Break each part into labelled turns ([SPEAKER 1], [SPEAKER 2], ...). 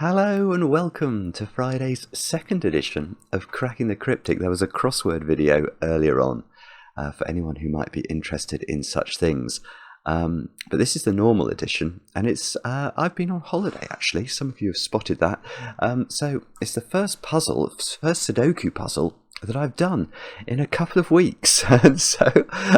[SPEAKER 1] Hello and welcome to Friday's second edition of Cracking the Cryptic. There was a crossword video earlier on for anyone who might be interested in such things. But this is the normal edition, and it's I've been on holiday actually. Some of you have spotted that. So it's the first Sudoku puzzle that I've done in a couple of weeks, and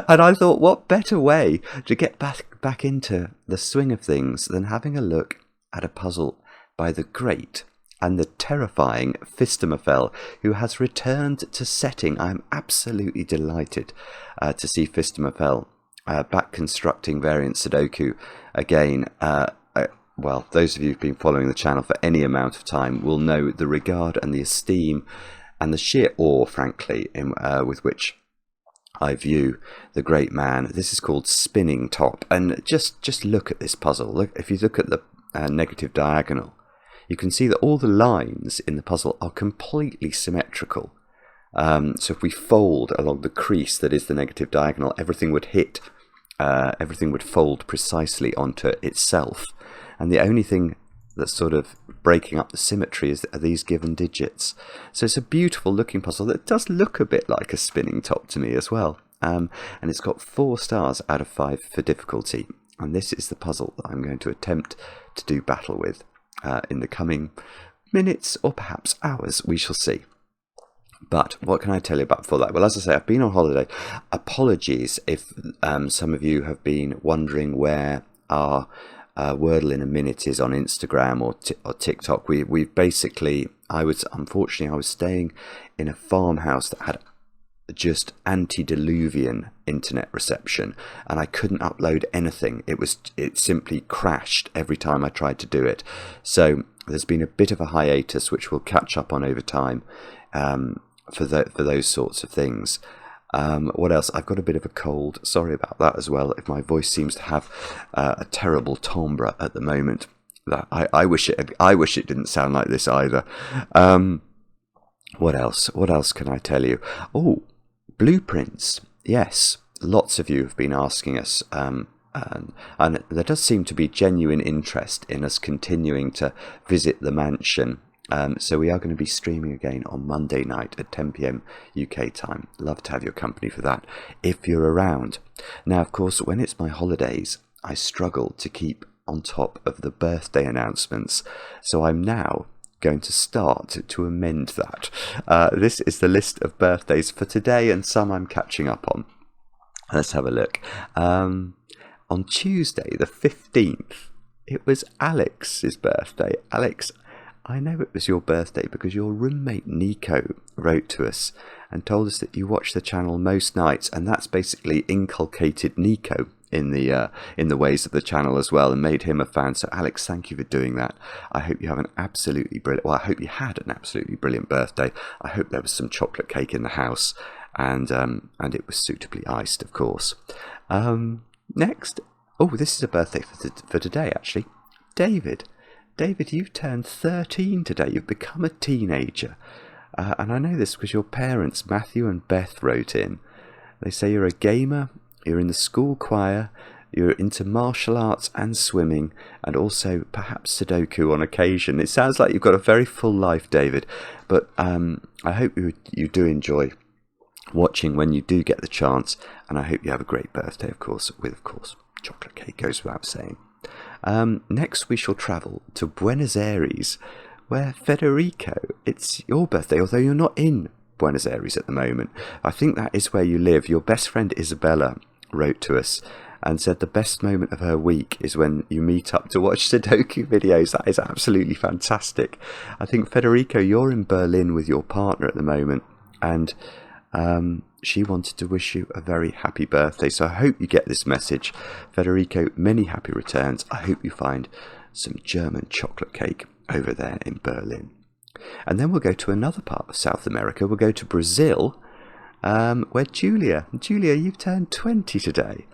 [SPEAKER 1] I thought, what better way to get back into the swing of things than having a look at a puzzle by the great and the terrifying Phistomefel, who has returned to setting. I'm absolutely delighted to see Phistomefel back constructing variant Sudoku again. Well, those of you who've been following the channel for any amount of time will know the regard and the esteem and the sheer awe, frankly, with which I view the great man. This is called Spinning Top, and just look at this puzzle. Look, if you look at the negative diagonal, you can see that all the lines in the puzzle are completely symmetrical. So if we fold along the crease that is the negative diagonal, everything would fold precisely onto itself. And the only thing that's sort of breaking up the symmetry are these given digits. So it's a beautiful looking puzzle that does look a bit like a spinning top to me as well. And it's got 4 stars out of 5 for difficulty. And this is the puzzle that I'm going to attempt to do battle with in the coming minutes or perhaps hours. We shall see. But what can I tell you about before that? Well, as I say, I've been on holiday. Apologies if some of you have been wondering where our Wordle in a Minute is on Instagram or TikTok. We basically, I was staying in a farmhouse that had just antediluvian internet reception, and I couldn't upload anything. It simply crashed every time I tried to do it. So there's been a bit of a hiatus, which we'll catch up on over time for those sorts of things. What else? I've got a bit of a cold. Sorry about that as well. If my voice seems to have a terrible timbre at the moment, that I wish it didn't sound like this either. What else? What else can I tell you? Oh, blueprints. Yes, lots of you have been asking us, and there does seem to be genuine interest in us continuing to visit the mansion. So we are going to be streaming again on Monday night at 10 p.m. UK time. Love to have your company for that if you're around. Now, of course, when it's my holidays, I struggle to keep on top of the birthday announcements. So I'm now going to start to amend that. This is the list of birthdays for today, and some I'm catching up on. Let's have a look. On Tuesday the 15th, it was Alex's birthday. Alex, I know it was your birthday because your roommate Nico wrote to us and told us that you watch the channel most nights, and that's basically inculcated Nico in the ways of the channel as well, and made him a fan. So Alex, thank you for doing that. I hope you have an absolutely brilliant, well, I hope you had an absolutely brilliant birthday. I hope there was some chocolate cake in the house, and it was suitably iced, of course. Next, oh, this is a birthday for today actually. David, you've turned 13 today. You've become a teenager, and I know this because your parents Matthew and Beth wrote in. They say you're a gamer, you're in the school choir, you're into martial arts and swimming, and also perhaps Sudoku on occasion. It sounds like you've got a very full life, David, but I hope you do enjoy watching when you do get the chance, and I hope you have a great birthday, of course, with, of course, chocolate cake goes without saying. Next we shall travel to Buenos Aires, where Federico, it's your birthday, although you're not in Buenos Aires at the moment. I think that is where you live. Your best friend Isabella wrote to us and said the best moment of her week is when you meet up to watch Sudoku videos. That is absolutely fantastic. I think, Federico, you're in Berlin with your partner at the moment, and she wanted to wish you a very happy birthday. So I hope you get this message. Federico, many happy returns. I hope you find some German chocolate cake over there in Berlin. And then we'll go to another part of South America. We'll go to Brazil, where Julia, you've turned 20 today.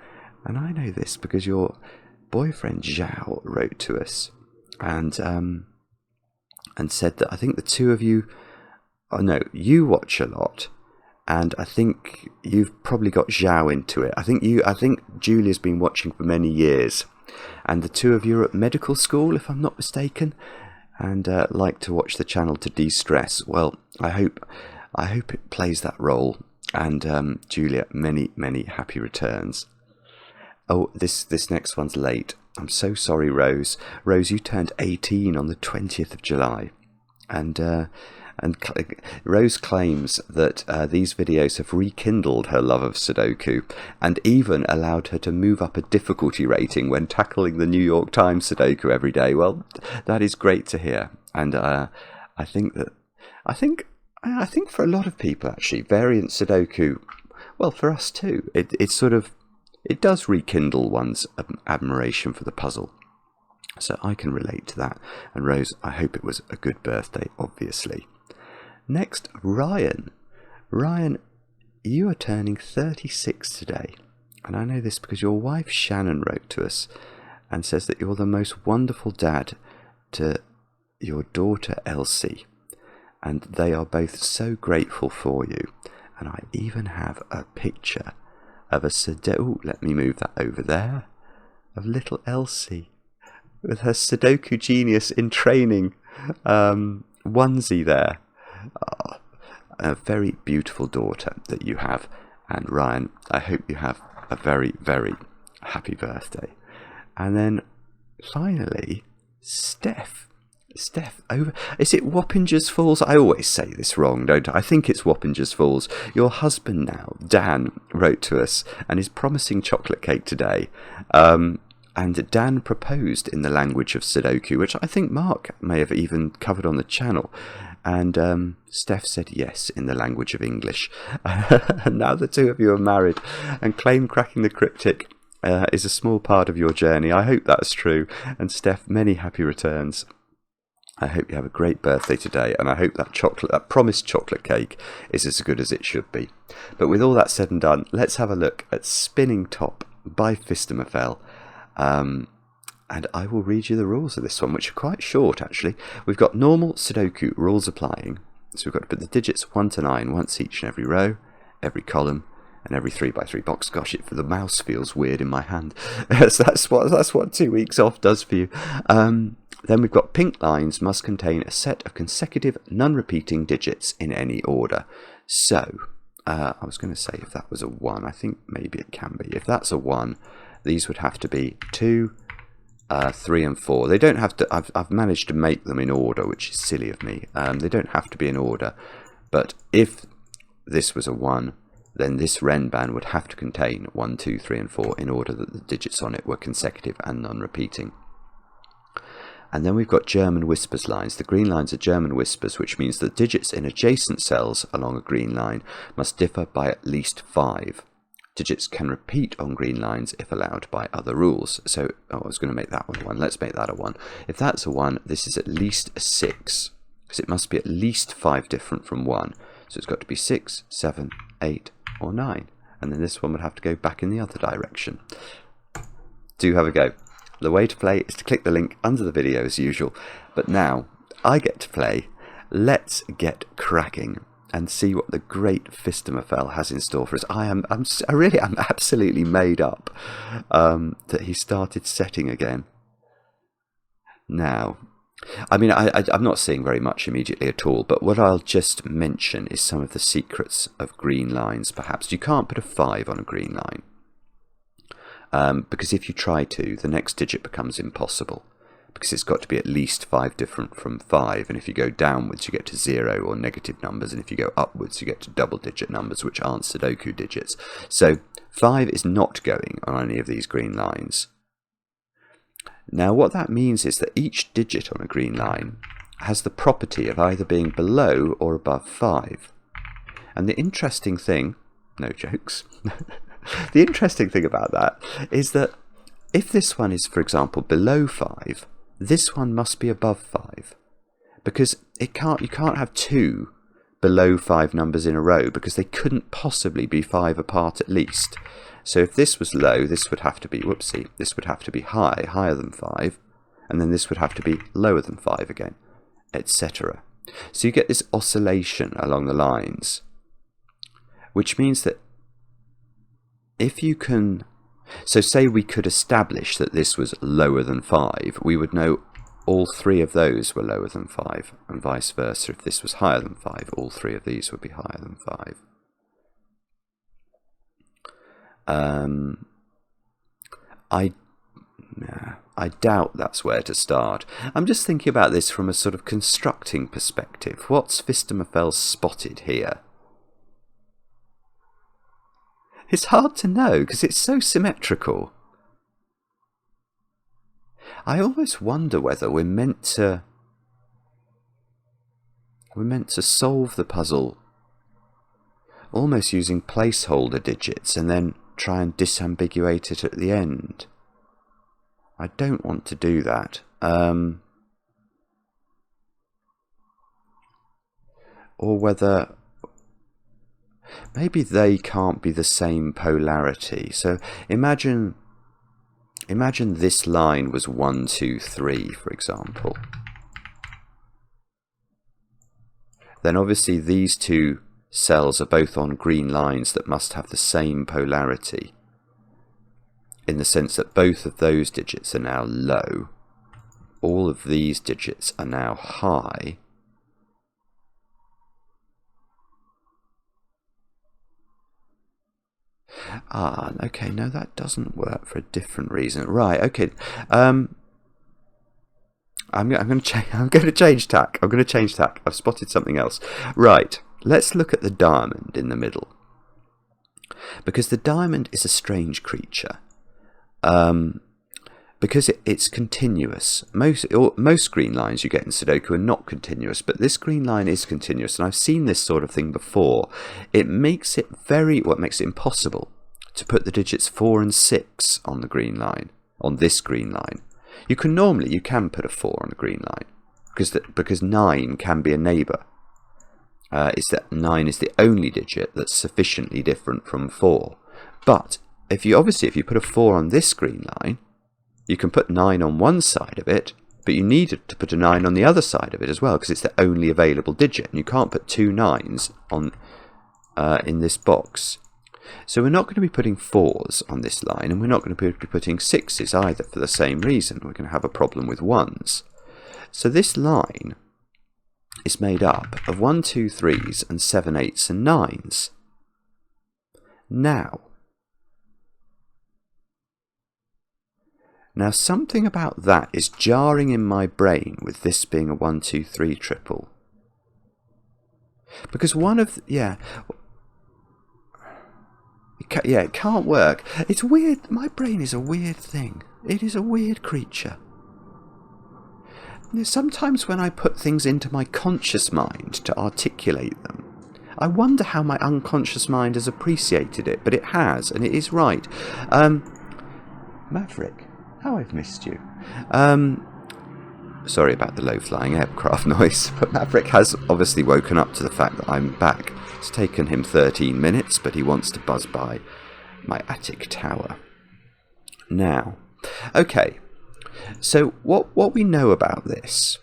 [SPEAKER 1] And I know this because your boyfriend Zhao wrote to us and said that I think the two of you, you watch a lot, and I think you've probably got Zhao into it. I think Julia's been watching for many years, and the two of you are at medical school, if I'm not mistaken. and like to watch the channel to de-stress, well, I hope it plays that role. And Julia, many happy returns. Oh, this next one's late. I'm so sorry, Rose. Rose, you turned 18 on the 20th of July. And Rose claims that these videos have rekindled her love of Sudoku and even allowed her to move up a difficulty rating when tackling the New York Times Sudoku every day. Well, that is great to hear. And I think for a lot of people, actually, variant Sudoku, well, for us too, it does rekindle one's admiration for the puzzle. So I can relate to that. And Rose, I hope it was a good birthday, obviously. Next, Ryan. Ryan, you are turning 36 today. And I know this because your wife Shannon wrote to us and says that you're the most wonderful dad to your daughter Elsie. And they are both so grateful for you. And I even have a picture of a Sudoku, let me move that over there, of little Elsie with her Sudoku genius in training onesie there. Oh, a very beautiful daughter that you have. And Ryan, I hope you have a very, very happy birthday. And then finally, Steph, over. Is it Wappingers Falls? I always say this wrong, don't I? I think it's Wappingers Falls. Your husband now, Dan, wrote to us and is promising chocolate cake today. And Dan proposed in the language of Sudoku, which I think Mark may have even covered on the channel. And Steph said yes in the language of English. And now the two of you are married and claim cracking the cryptic is a small part of your journey. I hope that's true. And Steph, many happy returns. I hope you have a great birthday today, and I hope that promised chocolate cake is as good as it should be. But with all that said and done, let's have a look at Spinning Top by Phistomefel. And I will read you the rules of this one, which are quite short, actually. We've got normal Sudoku rules applying. So we've got to put the digits 1 to 9 once each in every row, every column, and every 3x3 box. Gosh, the mouse feels weird in my hand. So that's what 2 weeks off does for you. Then we've got pink lines must contain a set of consecutive non-repeating digits in any order. So, I was going to say if that was a 1, I think maybe it can be. If that's a 1, these would have to be 2, 3 and 4. They don't have to, I've managed to make them in order, which is silly of me. They don't have to be in order. But if this was a 1, then this Renban would have to contain 1, 2, 3 and 4 in order that the digits on it were consecutive and non-repeating. And then we've got German whispers lines. The green lines are German whispers, which means that digits in adjacent cells along a green line must differ by at least 5. Digits can repeat on green lines if allowed by other rules. So, I was going to make that one a 1. Let's make that a 1. If that's a 1, this is at least a 6, because it must be at least 5 different from 1. So it's got to be 6, 7, 8, or 9. And then this one would have to go back in the other direction. Do have a go. The way to play is to click the link under the video as usual. But now, I get to play. Let's get cracking and see what the great Phistomefel has in store for us. I'm absolutely made up that he started setting again. Now, I mean, I'm not seeing very much immediately at all, but what I'll just mention is some of the secrets of green lines, perhaps. You can't put a 5 on a green line. Because if you try to, the next digit becomes impossible, because it's got to be at least 5 different from 5, and if you go downwards you get to 0 or negative numbers, and if you go upwards you get to double digit numbers, which aren't Sudoku digits. So 5 is not going on any of these green lines. Now what that means is that each digit on a green line has the property of either being below or above 5. And the interesting thing, no jokes, the interesting thing about that is that if this one is, for example, below 5, this one must be above 5, because you can't have 2 below 5 numbers in a row, because they couldn't possibly be 5 apart at least. So if this was low, this would have to be, this would have to be higher than 5, and then this would have to be lower than 5 again, etc. So you get this oscillation along the lines, which means that if you can, so say we could establish that this was lower than 5, we would know all three of those were lower than 5, and vice versa. If this was higher than 5, all three of these would be higher than 5. I doubt that's where to start. I'm just thinking about this from a sort of constructing perspective. What's Phistomefel spotted here? It's hard to know because it's so symmetrical. I almost wonder whether we're meant to solve the puzzle almost using placeholder digits and then try and disambiguate it at the end. I don't want to do that. Or whether maybe they can't be the same polarity. So imagine this line was 1, 2, 3, for example. Then obviously these two cells are both on green lines that must have the same polarity, in the sense that both of those digits are now low. All of these digits are now high. Okay, no, that doesn't work for a different reason. Right, okay. I'm going to change tack. I'm going to change tack. I've spotted something else. Right, let's look at the diamond in the middle. Because the diamond is a strange creature. Because it's continuous. Most green lines you get in Sudoku are not continuous, but this green line is continuous, and I've seen this sort of thing before. It makes it makes it impossible to put the digits 4 and 6 on the green line, on this green line. You can put a 4 on the green line, because 9 can be a neighbour. It's that 9 is the only digit that's sufficiently different from 4. But if you put a 4 on this green line, you can put 9 on one side of it, but you need to put a 9 on the other side of it as well, because it's the only available digit, and you can't put 2 9s on in this box. So we're not going to be putting 4s on this line, and we're not going to be putting 6s either for the same reason. We're going to have a problem with 1s. So this line is made up of 1, 2, 3s and 7, 8s and 9s. Now something about that is jarring in my brain with this being a 1, 2, 3 triple. Because it can't work. It's weird. My brain is a weird thing. It is a weird creature. Sometimes when I put things into my conscious mind to articulate them, I wonder how my unconscious mind has appreciated it, but it has, and it is right. Maverick, how I've missed you. Sorry about the low-flying aircraft noise, but Maverick has obviously woken up to the fact that I'm back. It's taken him 13 minutes, but he wants to buzz by my attic tower. Now, okay, so what we know about this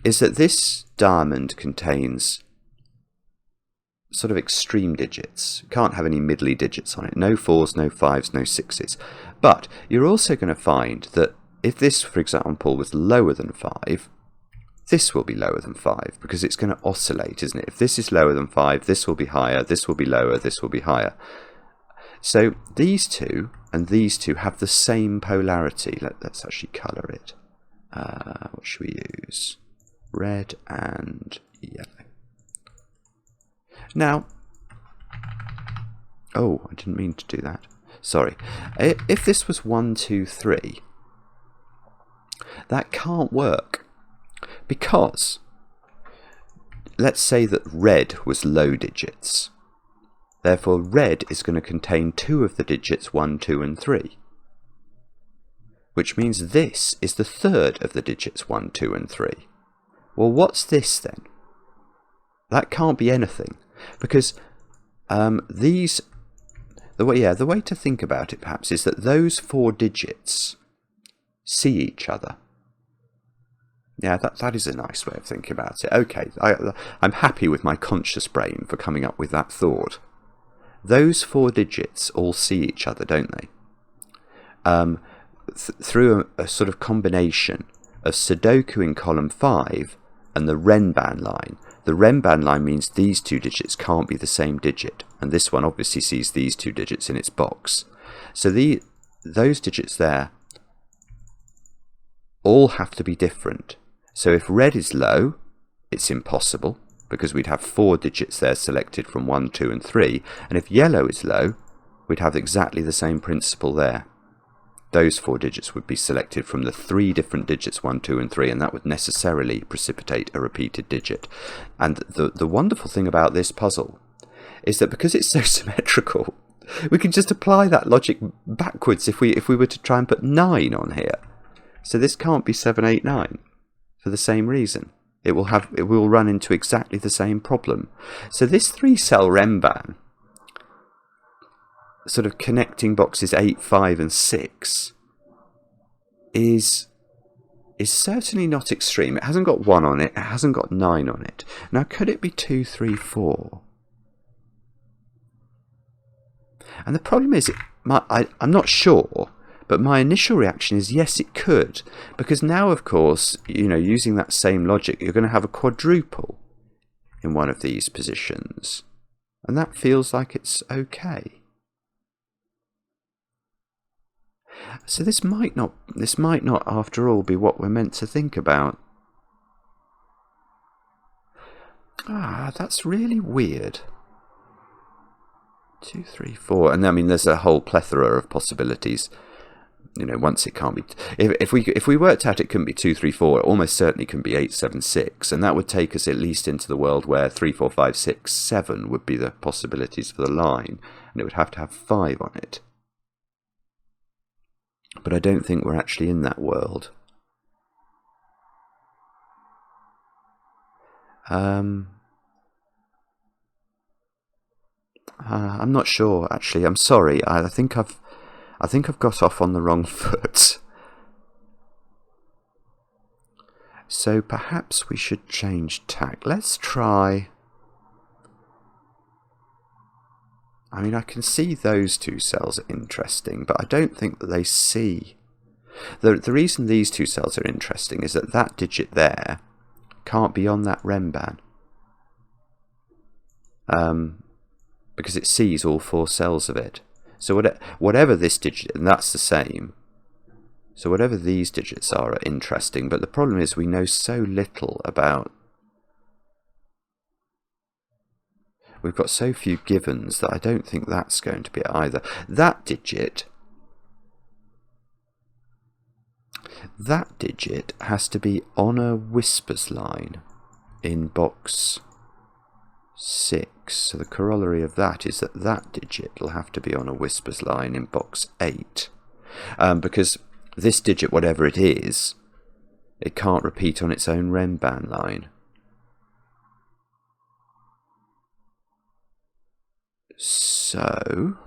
[SPEAKER 1] is that this diamond contains sort of extreme digits. Can't have any middly digits on it. No 4s, no 5s, no 6s. But you're also going to find that if this, for example, was lower than 5, this will be lower than 5, because it's going to oscillate, isn't it? If this is lower than 5, this will be higher, this will be lower, this will be higher. So these two and these two have the same polarity. Let's actually colour it. What should we use? Red and yellow. Now, oh, I didn't mean to do that. Sorry. If this was 1, 2, 3, that can't work, because let's say that red was low digits. Therefore, red is going to contain 2 of the digits 1, 2, and 3, which means this is the third of the digits 1, 2, and 3. Well, what's this then? That can't be anything, because the way to think about it perhaps is that those 4 digits see each other. Yeah, that is a nice way of thinking about it. Okay, I'm happy with my conscious brain for coming up with that thought. Those 4 digits all see each other, don't they? Through a sort of combination of Sudoku in column 5 and the Renban line. The Renban line means these two digits can't be the same digit, and this one obviously sees these two digits in its box. So those digits there all have to be different. So if red is low, it's impossible, because we'd have 4 digits there selected from 1, 2 and 3, and if yellow is low, we'd have exactly the same principle there. Those 4 digits would be selected from the 3 different digits 1, 2 and 3, and that would necessarily precipitate a repeated digit. And the wonderful thing about this puzzle is that because it's so symmetrical, we can just apply that logic backwards if we were to try and put 9 on here. So this can't be 7, 8, 9 for the same reason. It will run into exactly the same problem. So this 3-cell Renban, sort of connecting boxes 8, 5 and 6, is certainly not extreme. It hasn't got 1 on it, it hasn't got 9 on it. Now could it be 2, 3, 4? And the problem is, I'm not sure, but my initial reaction is yes, it could, because now of course, using that same logic, you're going to have a quadruple in one of these positions, and that feels like it's okay. So this might not after all be what we're meant to think about. That's really weird. 2, 3, 4, and I mean there's a whole plethora of possibilities. Once it can't be, if we worked out it couldn't be 2, 3, 4, it almost certainly can be 8, 7, 6, and that would take us at least into the world where 3, 4, 5, 6, 7 would be the possibilities for the line, and it would have to have 5 on it. But I don't think we're actually in that world. I'm not sure, actually. I'm sorry. I think I've got off on the wrong foot. So perhaps we should change tack. Let's try. I mean, I can see those 2 cells are interesting, but I don't think that they see. The reason these 2 cells are interesting is that digit there can't be on that Renban. Because it sees all 4 cells of it. So whatever this digit, and that's the same. So whatever these digits are interesting, but the problem is we know so little about. We've got so few givens that I don't think that's going to be it either. That digit has to be on a whispers line in box 6. So the corollary of that is that digit will have to be on a whispers line in box 8. Because this digit, whatever it is, it can't repeat on its own Renban line. So,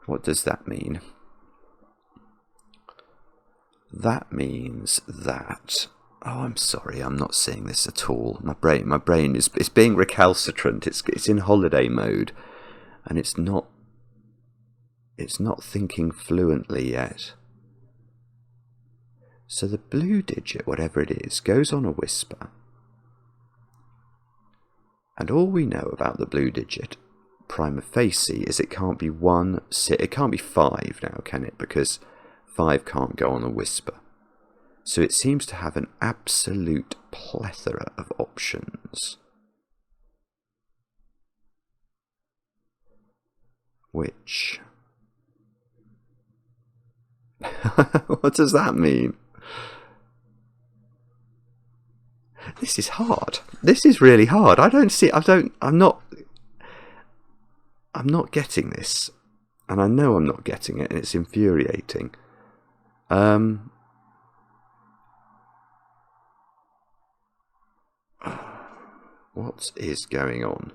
[SPEAKER 1] what does that mean? That means that. Oh, I'm sorry, I'm not seeing this at all. My brain is being recalcitrant. It's in holiday mode, and it's not thinking fluently yet. So the blue digit, whatever it is, goes on a whisper. And all we know about the blue digit, prima facie, is it can't be 1, it can't be 5 now, can it? Because 5 can't go on a whisper. So it seems to have an absolute plethora of options. Which... what does that mean? This is hard. This is really hard. I'm not getting this. And I know I'm not getting it, and it's infuriating. What is going on?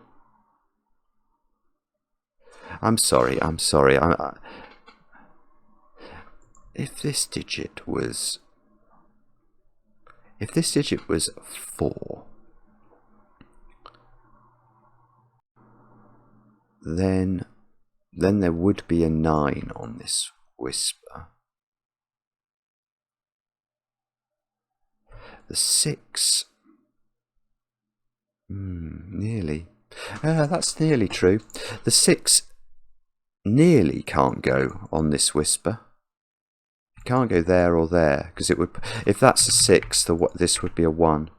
[SPEAKER 1] I'm sorry. If this digit was 4, then there would be a 9 on this whisper. the 6. Nearly. That's nearly true. The 6 nearly can't go on this whisper. It can't go there or there, because it would. If that's a 6, this would be a 1,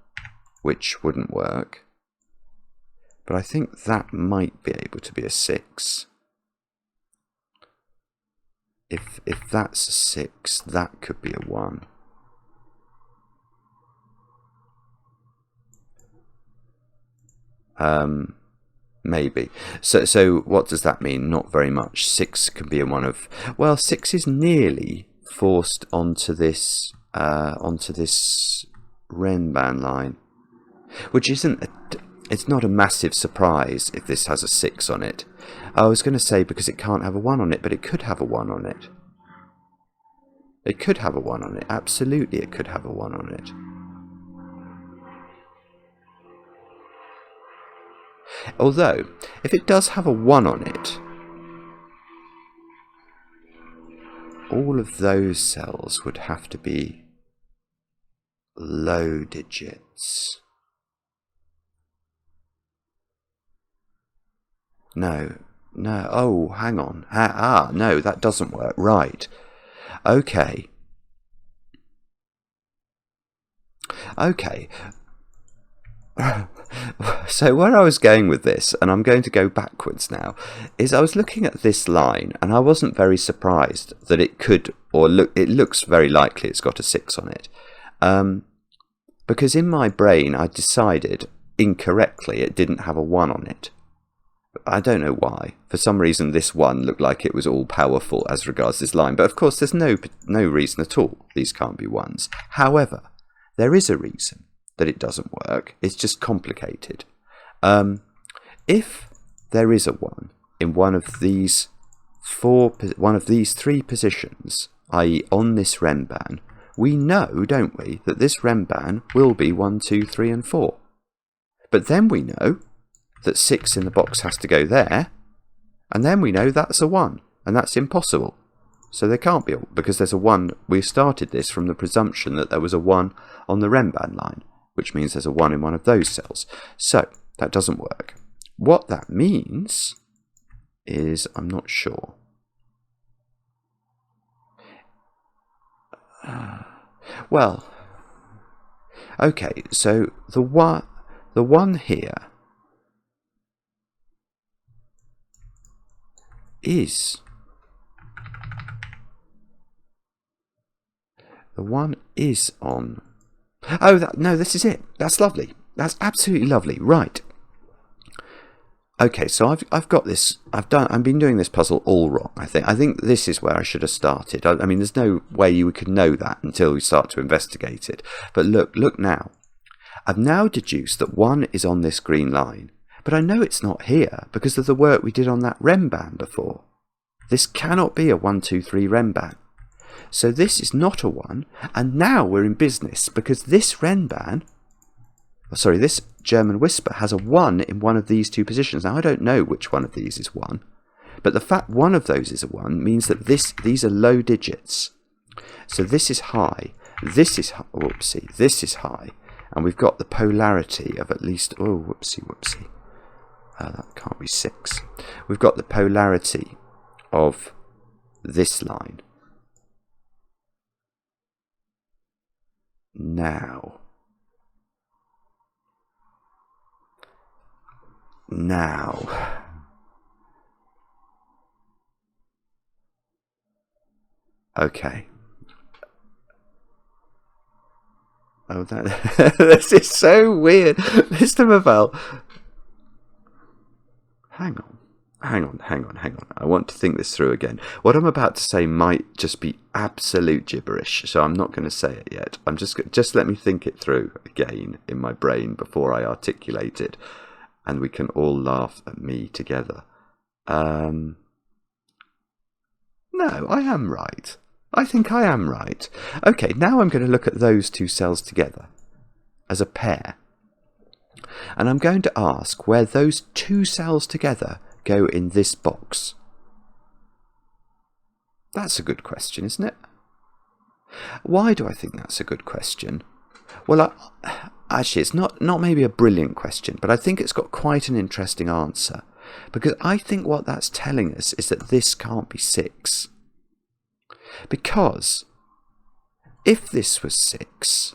[SPEAKER 1] which wouldn't work. But I think that might be able to be a 6. If that's a 6, that could be a 1. Maybe. So what does that mean? Not very much. 6 can be a one of. Well, 6 is nearly forced onto this Renban line, which isn't. It's not a massive surprise if this has a 6 on it. I was going to say because it can't have a 1 on it, but it could have a 1 on it. It could have a 1 on it. Absolutely, it could have a 1 on it. Although, if it does have a 1 on it, all of those cells would have to be low digits. No. Oh, hang on. No, that doesn't work. Right. Okay. So where I was going with this, and I'm going to go backwards now, is I was looking at this line, and I wasn't very surprised that it could, it looks very likely it's got a 6 on it. Because in my brain I decided incorrectly it didn't have a 1 on it. I don't know why. For some reason this one looked like it was all powerful as regards this line, but of course there's no reason at all these can't be 1s. However, there is a reason that it doesn't work. It's just complicated. If there is a 1 in one of these 3 positions, i.e. on this Renban, we know, don't we, that this Renban will be 1, 2, 3 and 4. But then we know that 6 in the box has to go there, and then we know that's a 1, and that's impossible. So there can't be, because there's a 1. We started this from the presumption that there was a 1 on the Renban line, which means there's a 1 in one of those cells. So that doesn't work. What that means is, I'm not sure. Well, okay, so the one here is on. Oh, no, this is it. That's lovely. That's absolutely lovely. Right. Okay, so I've got this. I've been doing this puzzle all wrong. I think this is where I should have started. I mean, there's no way you could know that until we start to investigate it. But look now. I've now deduced that 1 is on this green line, but I know it's not here because of the work we did on that Renban before. This cannot be a 1, 2, 3 Renban. So this is not a 1, and now we're in business because this Renban, this German Whisper has a 1 in one of these 2 positions. Now I don't know which one of these is 1, but the fact one of those is a 1 means that these are low digits. So this is high, this is high, and we've got the polarity of at least, whoopsie. That can't be 6. We've got the polarity of this line. Now. Okay. Oh, this is so weird. Mr. Mavel. Hang on. I want to think this through again. What I'm about to say might just be absolute gibberish, so I'm not going to say it yet. I'm just let me think it through again in my brain before I articulate it, and we can all laugh at me together. No, I am right. I think I am right. Okay, now I'm going to look at those 2 cells together as a pair, and I'm going to ask where those 2 cells together go in this box. That's a good question, isn't it? Why do I think that's a good question? Well, actually, it's not maybe a brilliant question, but I think it's got quite an interesting answer. Because I think what that's telling us is that this can't be 6. Because if this was 6,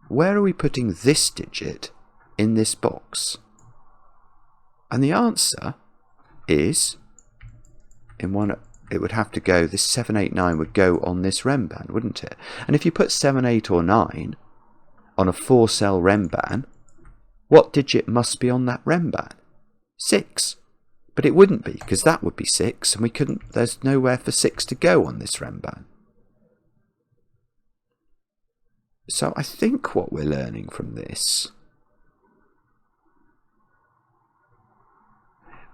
[SPEAKER 1] where are we putting this digit in this box? And the answer is, in one, it would have to go, this 7, 8, 9 would go on this Renban, wouldn't it? And if you put 7, 8 or 9 on a 4-cell Renban, what digit must be on that Renban? 6. But it wouldn't be, because that would be 6, and we couldn't, there's nowhere for 6 to go on this Renban. So I think what we're learning from this,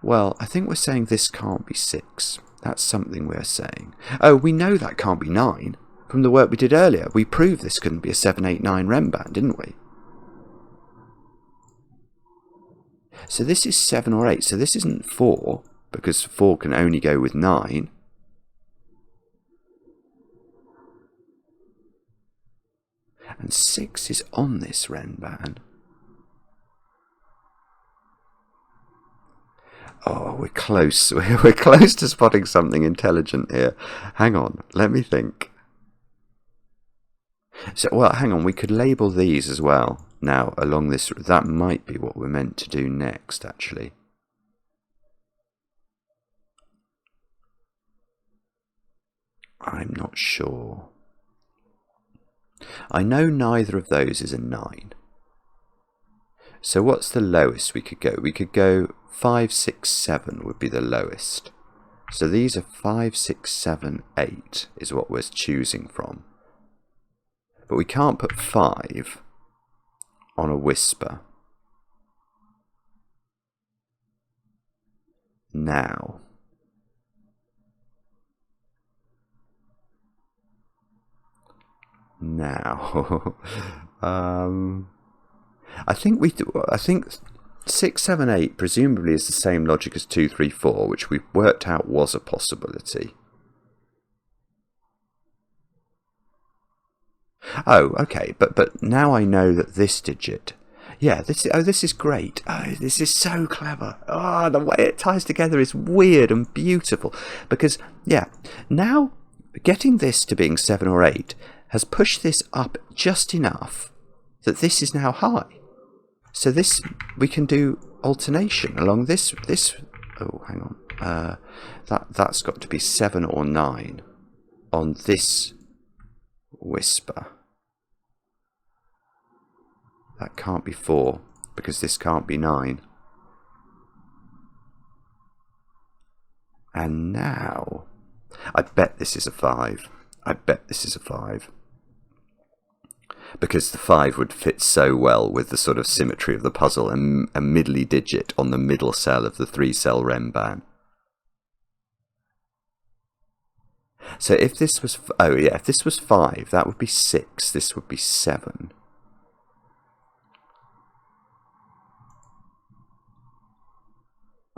[SPEAKER 1] well, I think we're saying this can't be 6. That's something we're saying. Oh, we know that can't be 9 from the work we did earlier. We proved this couldn't be a 7, 8, 9 Renban, didn't we? So this is 7 or 8. So this isn't 4, because 4 can only go with 9. And 6 is on this Renban. Oh, we're close. We're close to spotting something intelligent here. Hang on, let me think. So, well, hang on, we could label these as well. Now, along this, that might be what we're meant to do next, actually. I'm not sure. I know neither of those is a 9. So what's the lowest we could go? We could go 5, 6, 7 would be the lowest. So these are 5, 6, 7, 8 is what we're choosing from. But we can't put 5 on a whisper. Now. I think 6, 7, 8 presumably is the same logic as 2, 3, 4, which we worked out was a possibility. Oh, okay, but now I know that this digit, yeah, this is great. Oh, this is so clever. Oh, the way it ties together is weird and beautiful. Because, yeah, now getting this to being 7 or 8 has pushed this up just enough that this is now high. So this, we can do alternation along this, oh, hang on, that's got to be 7 or 9 on this whisper. That can't be 4, because this can't be 9. And now, I bet this is a 5. I bet this is a 5. Because the 5 would fit so well with the sort of symmetry of the puzzle and a middly digit on the middle cell of the 3-cell Renban. So if this was, oh yeah, if this was 5, that would be 6, this would be 7.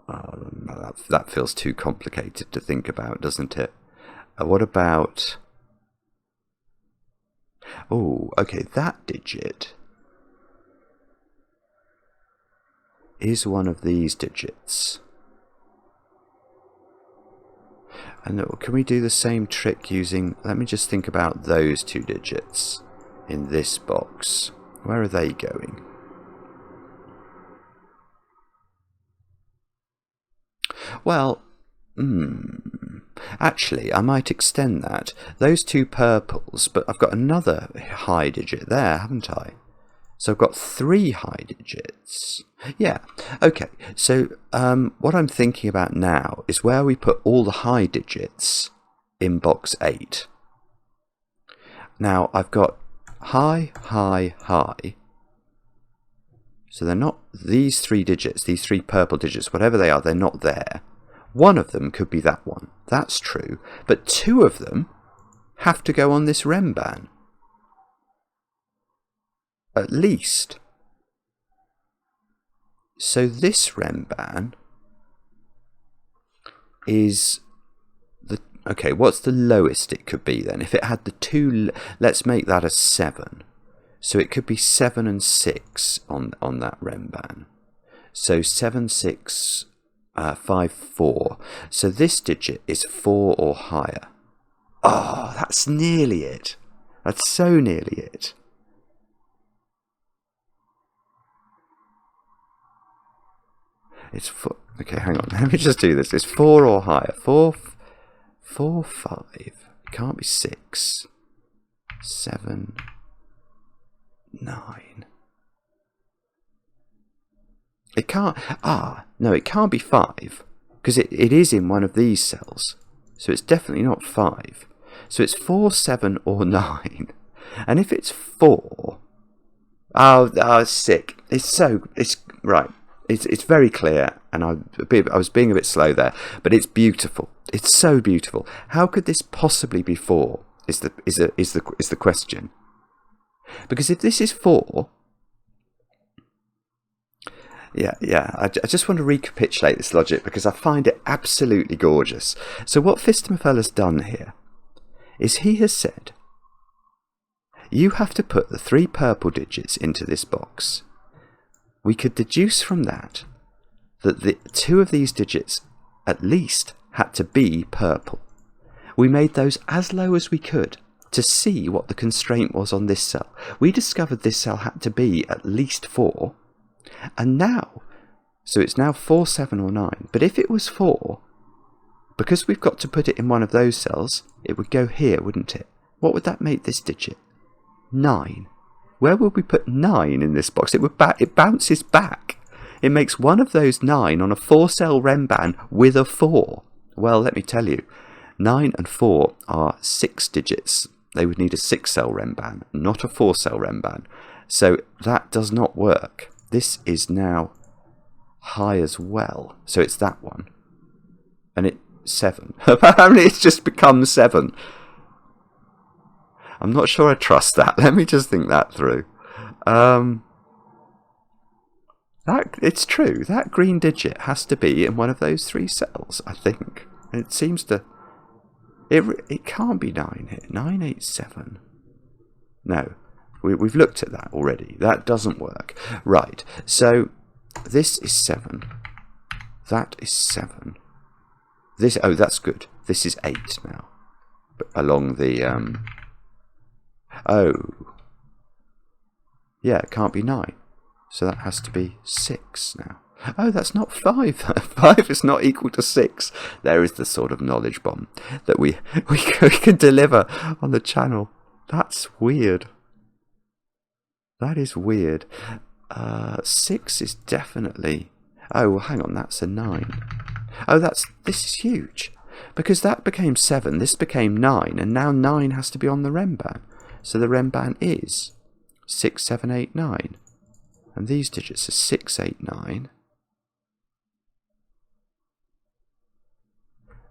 [SPEAKER 1] Oh, no, that feels too complicated to think about, doesn't it? What about... Oh, okay, that digit is one of these digits. And can we do the same trick using... Let me just think about those 2 digits in this box. Where are they going? Well, actually, I might extend that. Those 2 purples, but I've got another high digit there, haven't I? So I've got 3 high digits. Yeah, okay. So what I'm thinking about now is where we put all the high digits in box 8. Now, I've got high, high, high. So they're not these 3 digits, these 3 purple digits, whatever they are, they're not there. One of them could be that one. That's true. But 2 of them have to go on this Renban. At least. So this Renban is the... Okay, what's the lowest it could be then? If it had the 2... Let's make that a 7. So it could be 7 and 6 on that Renban. So 7, 6, 5, 4. So this digit is 4 or higher. Oh, that's nearly it. That's so nearly it. It's 4. Okay, hang on. Let me just do this. It's 4 or higher. 4, 5. It can't be 6. 7, 9. It can't. No, it can't be 5 because it is in one of these cells. So it's definitely not 5. So it's 4, 7, or 9. And if it's 4, it's sick. It's right. It's very clear, and I was being a bit slow there, but it's beautiful. It's so beautiful. How could this possibly be 4? Is the question? Because if this is 4, I just want to recapitulate this logic because I find it absolutely gorgeous. So what Phistomefel has done here is he has said, you have to put the 3 purple digits into this box. We could deduce from that the 2 of these digits at least had to be purple. We made those as low as we could to see what the constraint was on this cell. We discovered this cell had to be at least 4. And now, so it's now 4, 7 or 9. But if it was 4, because we've got to put it in one of those cells, it would go here, wouldn't it? What would that make this digit? 9. Where would we put 9 in this box? It bounces back. It makes one of those 9 on a 4-cell Renban with a 4. Well, let me tell you, 9 and 4 are 6 digits. They would need a 6-cell Renban, not a 4-cell Renban. So that does not work. This is now high as well. So it's that one. And it's 7. Apparently it's just become 7. I'm not sure I trust that. Let me just think that through. It's true. That green digit has to be in one of those 3 cells, I think. It seems to... It can't be 9 here. 9, 8, 7. No. We've looked at that already. That doesn't work. Right. So this is 7. That is 7. That's good. This is 8 now. But along the... Yeah, it can't be 9. So that has to be 6 now. Oh, that's not 5. 5 is not equal to 6. There is the sort of knowledge bomb that we can deliver on the channel. That's weird. That is weird. 6 is definitely... Oh, well, hang on, that's a 9. Oh, this is huge. Because that became 7, this became 9, and now 9 has to be on the Renban. So the Renban is 6, 7, 8, 9. And these digits are 6, 8, 9.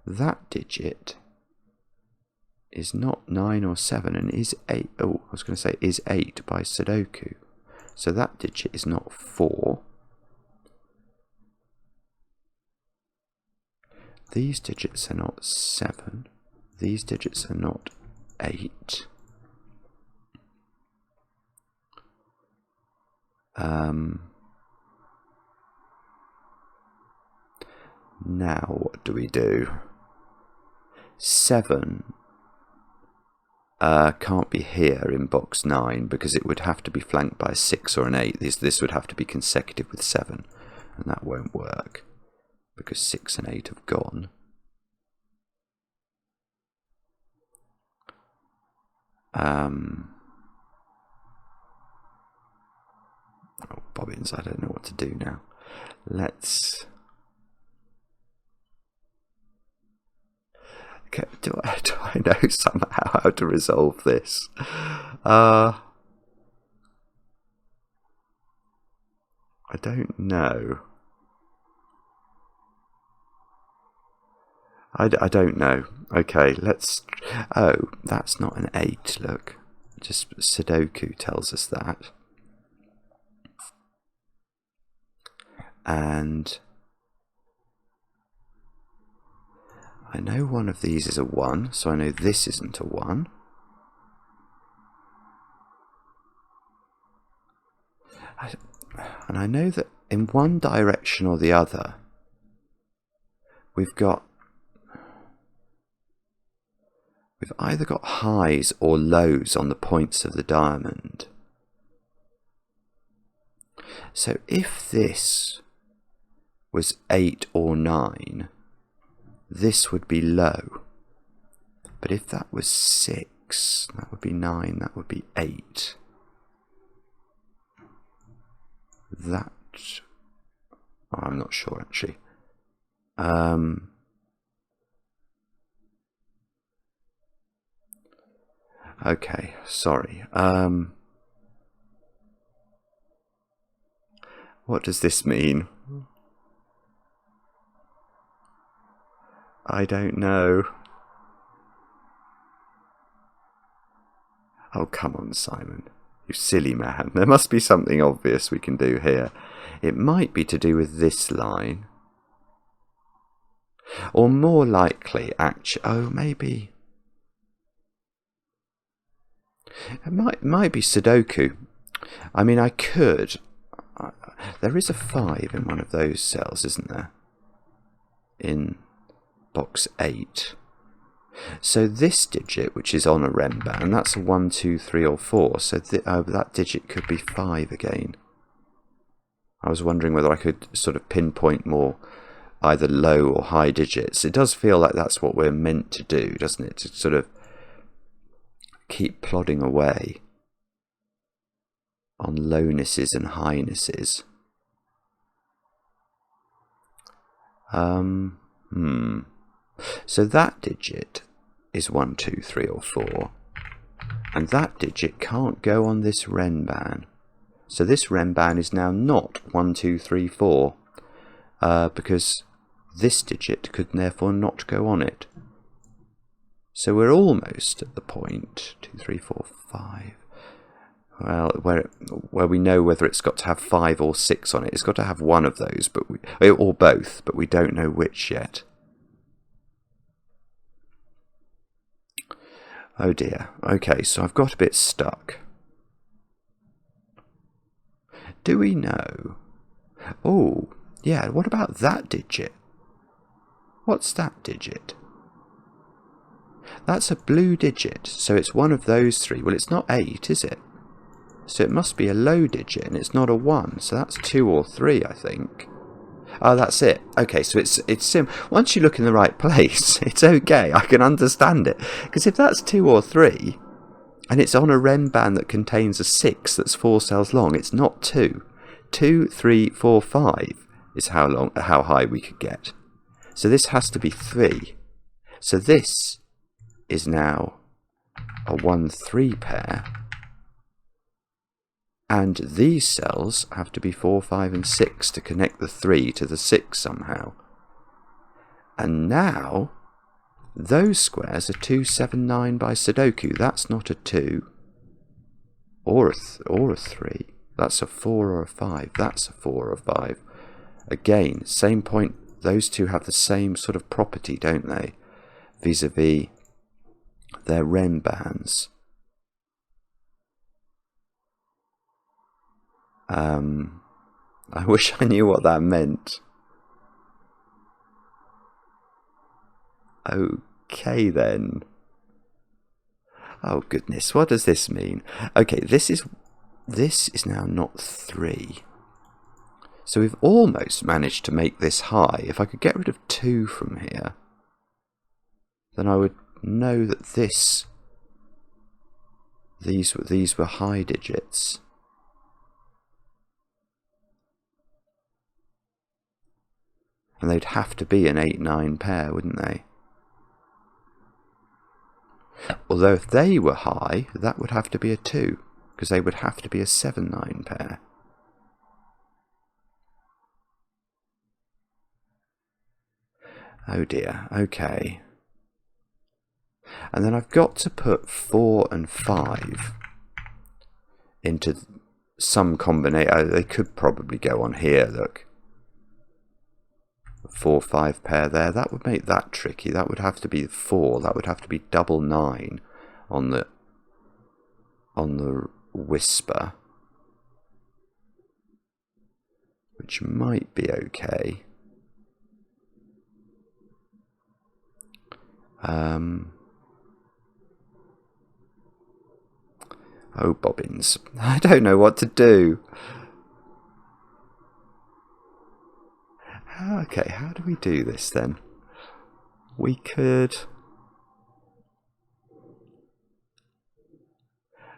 [SPEAKER 1] That digit is not 9 or 7 and is 8. Oh, I was going to say is 8 by Sudoku. So that digit is not 4. These digits are not 7. These digits are not 8. Now what do we do? 7 can't be here in box 9 because it would have to be flanked by a 6 or an 8. This would have to be consecutive with 7, and that won't work because 6 and 8 have gone. Oh, bobbins, I don't know what to do now. Let's... Okay, do I know somehow how to resolve this? I don't know. I don't know. Okay, let's... Oh, that's not an 8, look. Just Sudoku tells us that. And I know one of these is a 1, so I know this isn't a 1. And I know that in one direction or the other, we've either got highs or lows on the points of the diamond. So if this was 8 or 9, this would be low. But if that was 6, that would be 9, that would be 8. That... oh, I'm not sure actually. Okay, sorry. What does this mean? I don't know. Oh, come on, Simon. You silly man. There must be something obvious we can do here. It might be to do with this line. Or more likely, actually... oh, maybe... it might be Sudoku. I mean, I could... there is a 5 in one of those cells, isn't there? In box 8. So this digit, which is on a Renban, that's a 1, 2, 3 or 4. So that digit could be 5 again. I was wondering whether I could sort of pinpoint more either low or high digits. It does feel like that's what we're meant to do, doesn't it? To sort of keep plodding away on lownesses and highnesses. So that digit is 1, 2, 3 or 4, and that digit can't go on this Renban. So this Renban is now not 1, 2, 3, 4, because this digit could therefore not go on it. So we're almost at the point 2, 3, 4, 5. Well, where we know whether it's got to have 5 or 6 on it. It's got to have one of those, or both, but we don't know which yet. Oh dear. Okay, so I've got a bit stuck. Do we know? Oh, yeah, what about that digit? What's that digit? That's a blue digit, so it's one of those 3. Well, it's not 8, is it? So it must be a low digit, and it's not a 1, so that's 2 or 3, I think. Oh, that's it. Okay, so it's once you look in the right place, it's okay. I can understand it. Because if that's 2 or 3, and it's on a Renban that contains a 6 that's 4 cells long, it's not 2. 2, 3, 4, 5 is how high we could get. So this has to be 3. So this is now a 1, 3 pair. And these cells have to be 4, 5 and 6 to connect the 3 to the 6 somehow. And now, those squares are 2, 7, 9 by Sudoku. That's not a 2 or a 3. That's a 4 or a 5. That's a 4 or 5. Again, same point. Those two have the same sort of property, don't they? Vis-a-vis their Renbans. I wish I knew what that meant. Okay then. Oh goodness, what does this mean? Okay, this is now not 3. So we've almost managed to make this high. If I could get rid of 2 from here, then I would know that these were high digits. And they'd have to be an 8-9 pair, wouldn't they? Although if they were high, that would have to be a 2, because they would have to be a 7-9 pair. Oh dear, okay. And then I've got to put 4 and 5 into some combination. They could probably go on here, look. 4, 5 pair there. That would make that tricky. That would have to be 4. That would have to be double 9 on the Whisper. which might be okay. Oh, bobbins. I don't know what to do. Okay, how do we do this then? We could...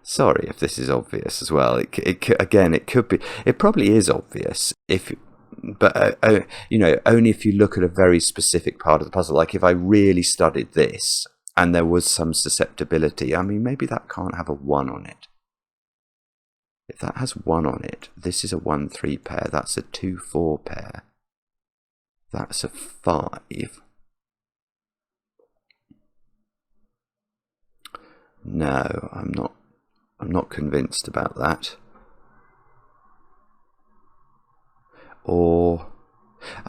[SPEAKER 1] Sorry if this is obvious as well. Again, it could be... It probably is obvious, but you know, only if you look at a very specific part of the puzzle. Like if I really studied this and there was some susceptibility, I mean, maybe that can't have a 1 on it. If that has 1 on it, this is a 1-3 pair, that's a 2-4 pair, that's a 5. No, I'm not convinced about that. Or,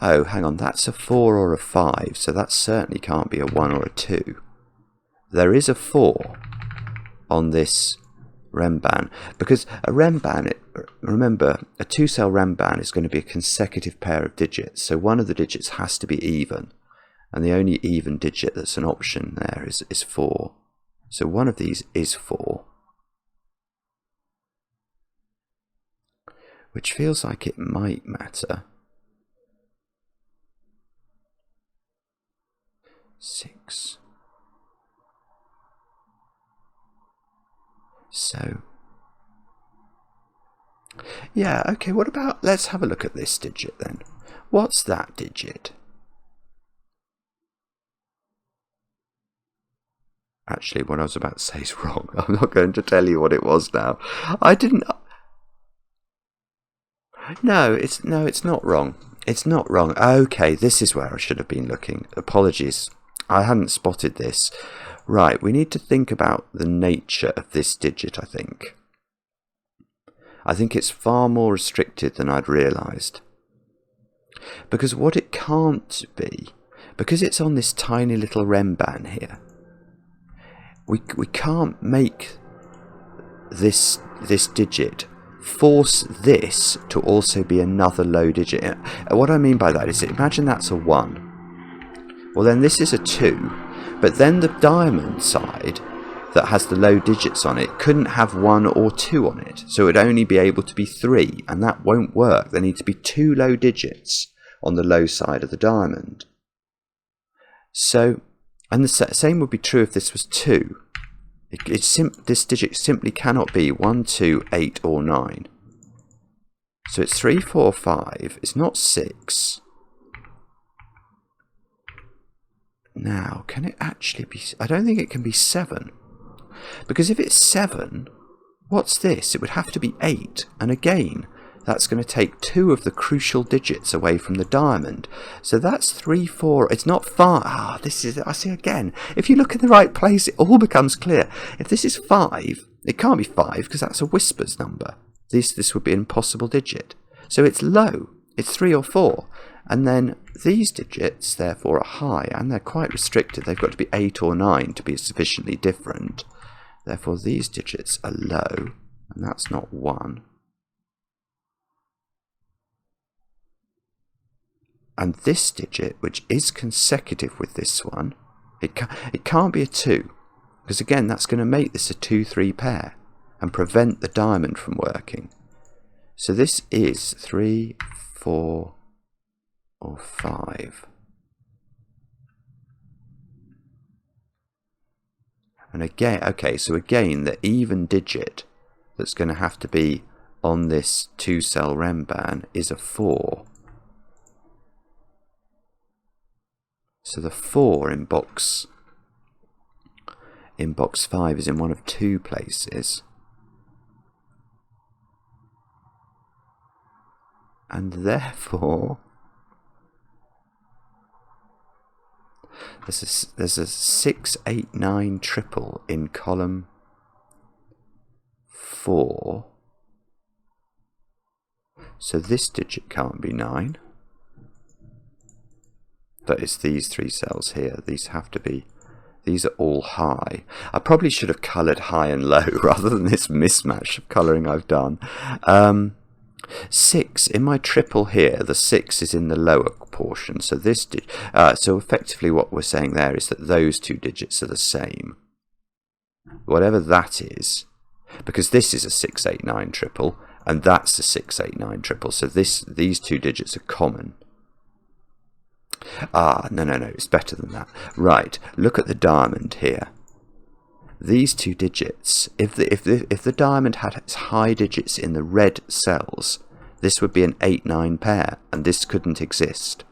[SPEAKER 1] oh, hang on, that's a 4 or a 5, so that certainly can't be a 1 or a 2. There is a 4 on this Renban, because a Renban, remember, a 2-cell Renban is going to be a consecutive pair of digits, so one of the digits has to be even, and the only even digit that's an option there is 4. So one of these is 4. Which feels like it might matter. 6. So, yeah, okay, what about, let's have a look at this digit then. What's that digit? Actually, what I was about to say is wrong. I'm not going to tell you what it was now. I didn't... No, it's not wrong. It's not wrong. Okay, this is where I should have been looking. Apologies. I hadn't spotted this. Right, we need to think about the nature of this digit, I think. I think it's far more restricted than I'd realised. Because what it can't be, because it's on this tiny little Renban here, we can't make this digit force this to also be another low digit. What I mean by that is, imagine that's a 1. Well, then this is a 2, but then the diamond side that has the low digits on it couldn't have 1 or 2 on it, so it would only be able to be 3, and that won't work. There need to be 2 low digits on the low side of the diamond. So, and the same would be true if this was 2. This digit simply cannot be 1, 2, 8 or 9. So it's 3, 4, 5. It's not 6. Now, can it actually be... I don't think it can be 7. Because if it's 7, what's this? It would have to be 8. And again, that's going to take 2 of the crucial digits away from the diamond. So that's 3, 4. It's not 5. This is... I see again. If you look in the right place, it all becomes clear. If this is 5, it can't be 5 because that's a whispers number. This would be an impossible digit. So it's low. It's 3 or 4. And then these digits, therefore, are high, and they're quite restricted. They've got to be 8 or 9 to be sufficiently different. Therefore, these digits are low, and that's not 1. And this digit, which is consecutive with this one, it can't be a 2, because again, that's going to make this a 2-3 pair and prevent the diamond from working. So this is 3, 4, or 5. And again, okay, so again, the even digit that's going to have to be on this 2-cell Renban is a 4. So the 4 in box 5 is in one of 2 places. And therefore, there's a 6, 8, 9 triple in column 4. So this digit can't be 9. But it's these 3 cells here. These have to be... These are all high. I probably should have coloured high and low rather than this mismatch of colouring I've done. 6 in my triple here, the 6 is in the lower portion, so this so effectively what we're saying there is that those two digits are the same, whatever that is, because this is a 689 triple and that's a 689 triple, so these two digits are common. No, it's better than that. Right, look at the diamond here. These two digits, if the diamond had its high digits in the red cells, this would be an 8-9 pair, and this couldn't exist.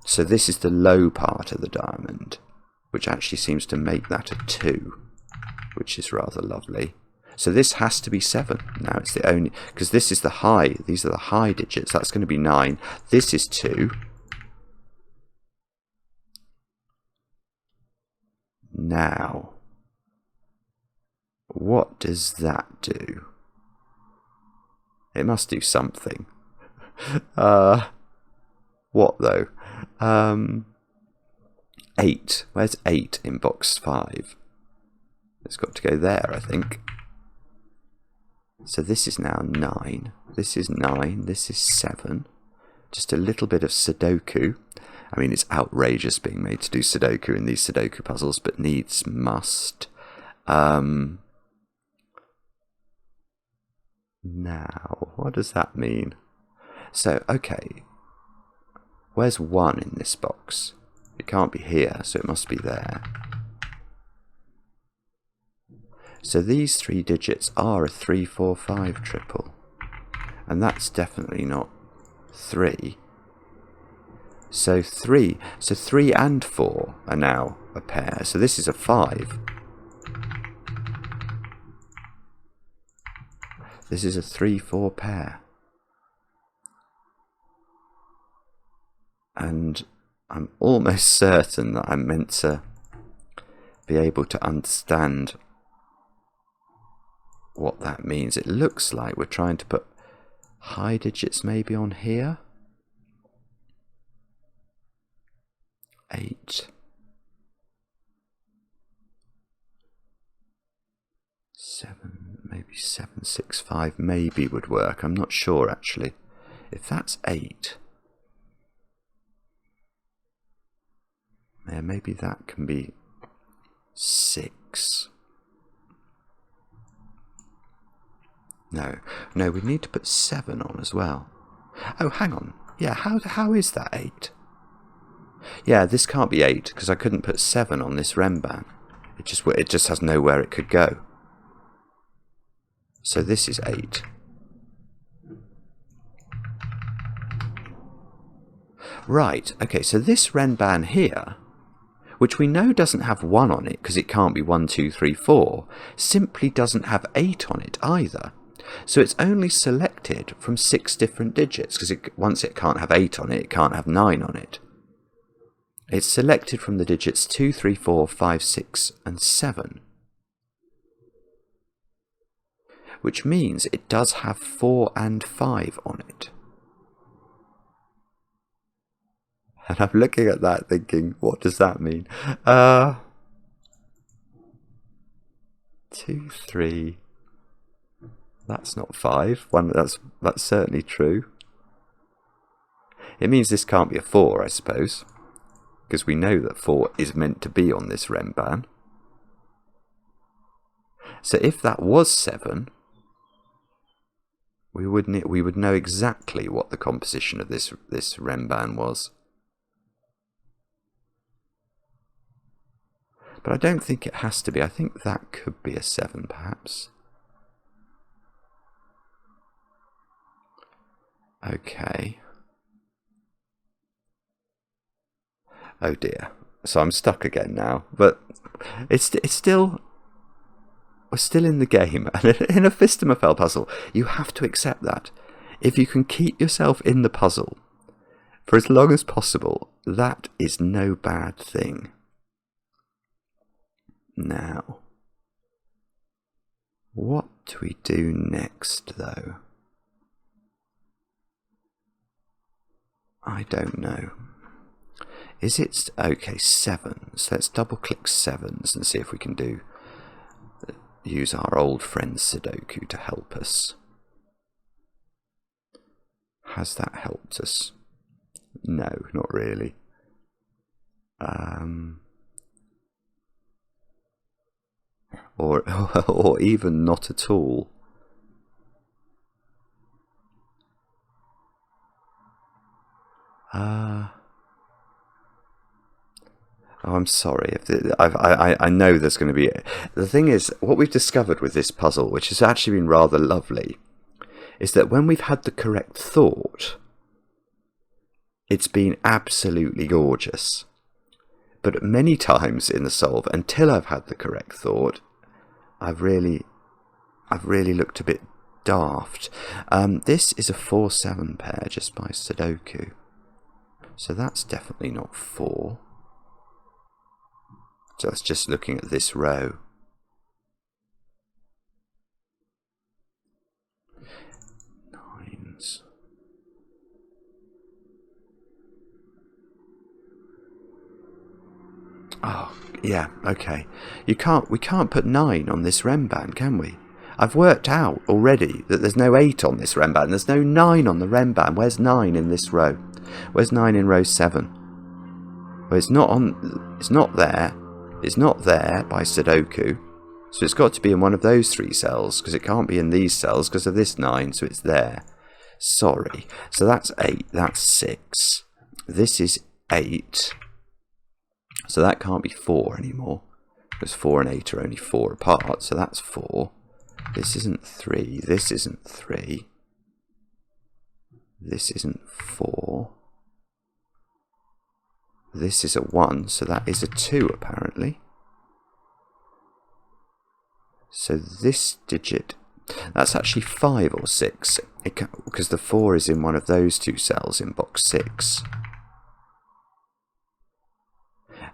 [SPEAKER 1] So this is the low part of the diamond, which actually seems to make that a 2, which is rather lovely. So this has to be 7. Now it's the only, because this is the high, these are the high digits, that's going to be 9. This is 2. Now, what does that do? It must do something. What though? 8. Where's 8 in box 5? It's got to go there, I think. So this is now 9. This is 9. This is 7. Just a little bit of Sudoku. I mean, it's outrageous being made to do Sudoku in these Sudoku puzzles, but needs must. Now, what does that mean? So, okay. Where's 1 in this box? It can't be here, so it must be there. So these 3 digits are a 3, 4, 5 triple. And that's definitely not 3. So 3 and 4 are now a pair. So this is a 5. This is a 3, 4 pair. And I'm almost certain that I'm meant to be able to understand what that means. It looks like we're trying to put high digits maybe on here. 8. 7, maybe 7, 6, 5 maybe would work. I'm not sure actually. If that's 8, yeah, maybe that can be 6. No, we need to put 7 on as well. Oh, hang on. Yeah, how is that 8? Yeah, this can't be 8 because I couldn't put 7 on this Renban. It just has nowhere it could go. So this is 8. Right, okay, so this Renban here, which we know doesn't have 1 on it because it can't be 1, 2, 3, 4, simply doesn't have 8 on it either. So it's only selected from 6 different digits because once it can't have 8 on it, it can't have 9 on it. It's selected from the digits 2, 3, 4, 5, 6 and 7. Which means it does have 4 and 5 on it. And I'm looking at that thinking, what does that mean? 2, 3. That's not 5. That's certainly true. It means this can't be a 4, I suppose. Because we know that 4 is meant to be on this Renban. So if that was 7, we would know exactly what the composition of this Renban was. But I don't think it has to be. I think that could be a 7, perhaps. Okay. Oh dear. So I'm stuck again now. But it's still... We're still in the game. And in a Phistomefel puzzle, you have to accept that. If you can keep yourself in the puzzle for as long as possible, that is no bad thing. Now, what do we do next, though? I don't know. Is it... Okay, 7s. Let's double-click 7s and see if we can use our old friend Sudoku to help us. Has that helped us? No, not really. Or even not at all. Oh, I'm sorry. I know there's going to be... The thing is, what we've discovered with this puzzle, which has actually been rather lovely, is that when we've had the correct thought, it's been absolutely gorgeous. But many times in the solve, until I've had the correct thought, I've really looked a bit daft. This is a 4-7 pair just by Sudoku. So that's definitely not 4. So that's just looking at this row. Nines. Oh, yeah, okay. We can't put 9 on this Renban, can we? I've worked out already that there's no 8 on this Renban. There's no 9 on the Renban. Where's 9 in this row? Where's 9 in row 7? Well, it's not there. It's not there by Sudoku. So it's got to be in one of those 3 cells, because it can't be in these cells because of this 9, so it's there. Sorry. So that's 8, that's 6. This is 8. So that can't be 4 anymore, because 4 and 8 are only 4 apart, so that's 4. This isn't 3, this isn't 3. This isn't 4. This is a 1, so that is a 2 apparently. So this digit, that's actually 5 or 6, because the 4 is in one of those 2 cells in box 6.